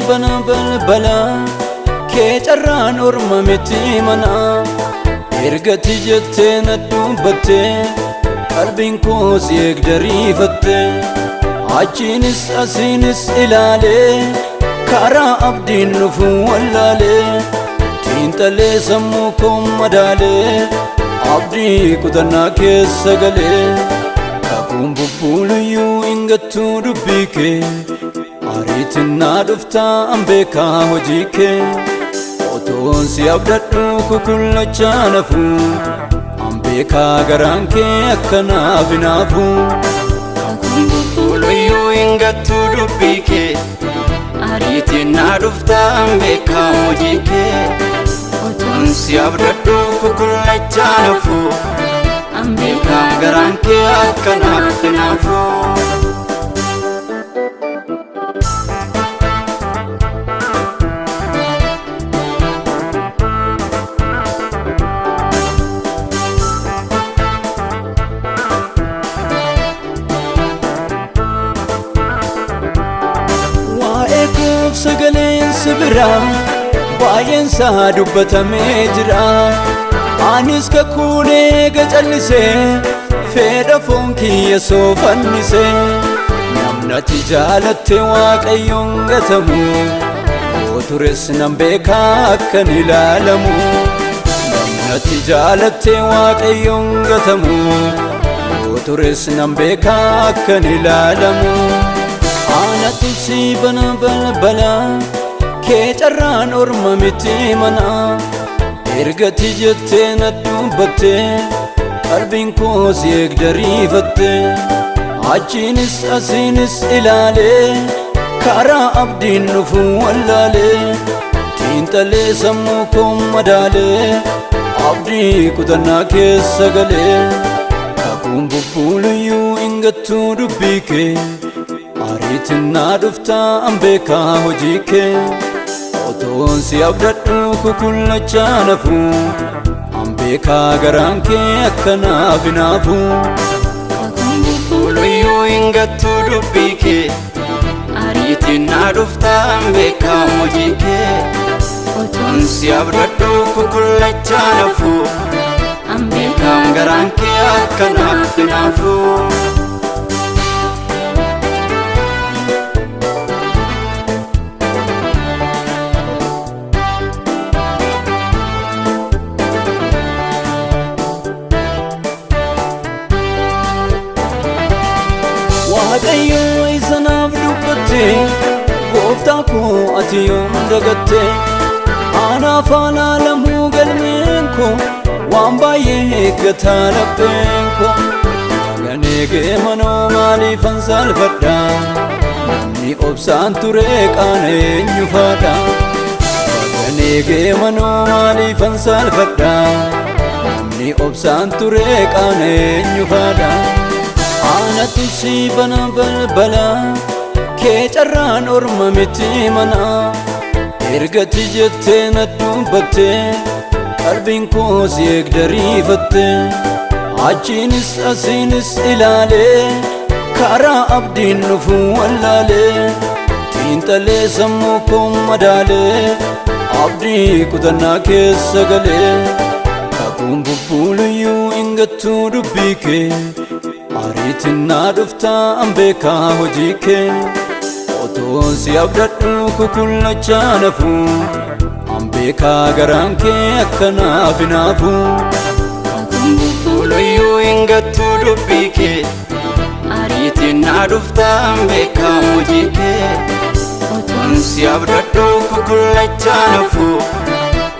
bana balbala ke carraan orma miti mana ergati jette na dubbatte qalbiin koo si eegdariifatte achiinis asiinis ilaale karaa abdiin nufu wallaale xiinxalee sammuu koo madaale abdii kutannaa keessa galee kakuun bubbuuluyyuu ingattuu dubbii kee ariitinna dhuftaa ambeka hojii kee otoon si abdadhu kukullachaa nafu ambeka garaan kee akkanaaf hinaafu kakuun bubbuuluyyuu ingattuu dubbii kee ariitinna dhuftaa ambeka hojii kee otoon si abdadhu kukullachaa nafu ambeka garaan kee akkanaaf hinaafu sagaleen sibira baay'een saa dubbatamee jira anis kakuunee gacallisee fedha foon kiyya soofannise namnati jaalatte waaqayyoon gatamu yoo tures nan beekaa akkan ilaalamu namnati jaalatte waaqayyoon gatamu yoo tures nan beekaa akkan ilaalamu anatu si bana balbala ke carraan orma miti mana ergati jette na dubbatte qalbiin koo si eegdariifatte achiinis asiinis ilaale karaa abdiin nufu wallaale xiinxalee sammuu koo madaale abdii kutannaa keessa galee kakuun bubbuuluyyuu ingattuu dubbii kee ariitinna dhuftaa ambeka hojii kee otoon si abdadhu kukullachaa nafu ambeka garaan kee akkanaaf hinaafu kakuun bubbuuluyyuu ingattuu dubbii kee ariitinna dhuftaa ambeka hojii kee otoon si abdadhu kukullachaa nafu ambeka garaan kee akkanaaf hinaafu waaqayyo isanaaf dubbatte gooftaa koo ati yoom dagatte anaaf alaalamuu galmeen koo waan baay'ee eeggataa lapheen koo kan eegee manoo maaliifan saalfadha namni obsaan ture qaana eenyu faadha kan eegee manoo maaliifan saalfadha namni obsaan ture qaana eenyu faadha anatu si bana balbala ke carraan orma miti mana ergati jette na dubbatte qalbiin koo si eegdariifatte achiinis asiinis ilaale karaa abdiin nufu wallaale xiinxalee sammuu koo madaale abdii kutannaa keessa galee kakuun bubbuuluyyuu ingattuu dubbii kee ariitinna dhuftaa ambeka hojii kee otoon si abdadhu kukullachaa nafu ambeka garaan kee akkanaaf hinaafu kakuun bubbuuluyyuu ingattuu dubbii kee dhuftaan beekaa hojii kee otoon si abdadhu kukullachaa nafuu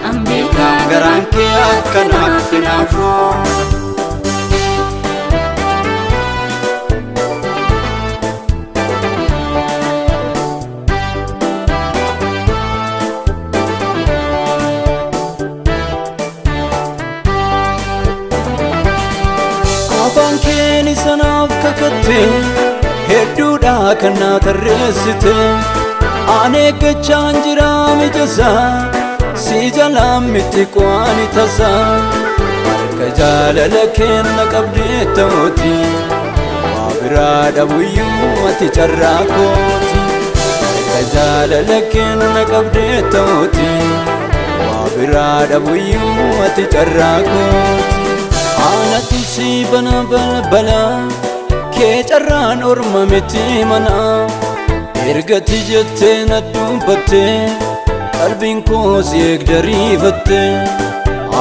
an beekaa garaan kee akkanaaf hinaafuu. afaan keen isanaaf kakatte hedduudha kan na tarreessite ani eeggachaan jira mijasaa si jalaan miti qo'ani tasaa harka jaalala kenna qabdee ta'ooti waa biraa dhabuyyuu ati carraa kooti harka jaalala kenna qabdee ta'ooti waa biraa dhabuyyuu ati carraa kooti. aanatu si bana balbala kee carraan orma miti mana ergati jettee na dubbatte qalbiin koo si eegdariifatte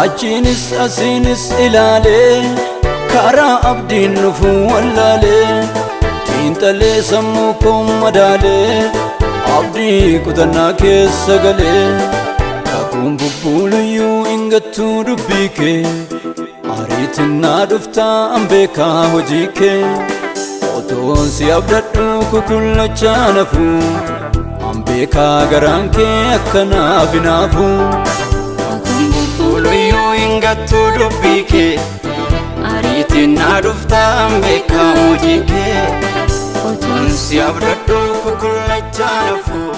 achiinis asiinis ilaalee karaa abdiin nufu wallaalee xiinxalee sammuu koo madaalee abdii kutannaa keessa galee kakuun bubbuuluyyuu ingattuu dubbii kee ariitinaa dhuftaan beekaa hojii kee otoon si abdadhu kukullachaa nafuu an beekaa garaan kee akkanaaf hinaafuu. Kakuun bubbuuluyyuu ingattuu dubbii kee ariitinaa dhuftaan beekaa hojii kee otoon si abdadhu kukullachaa nafuu.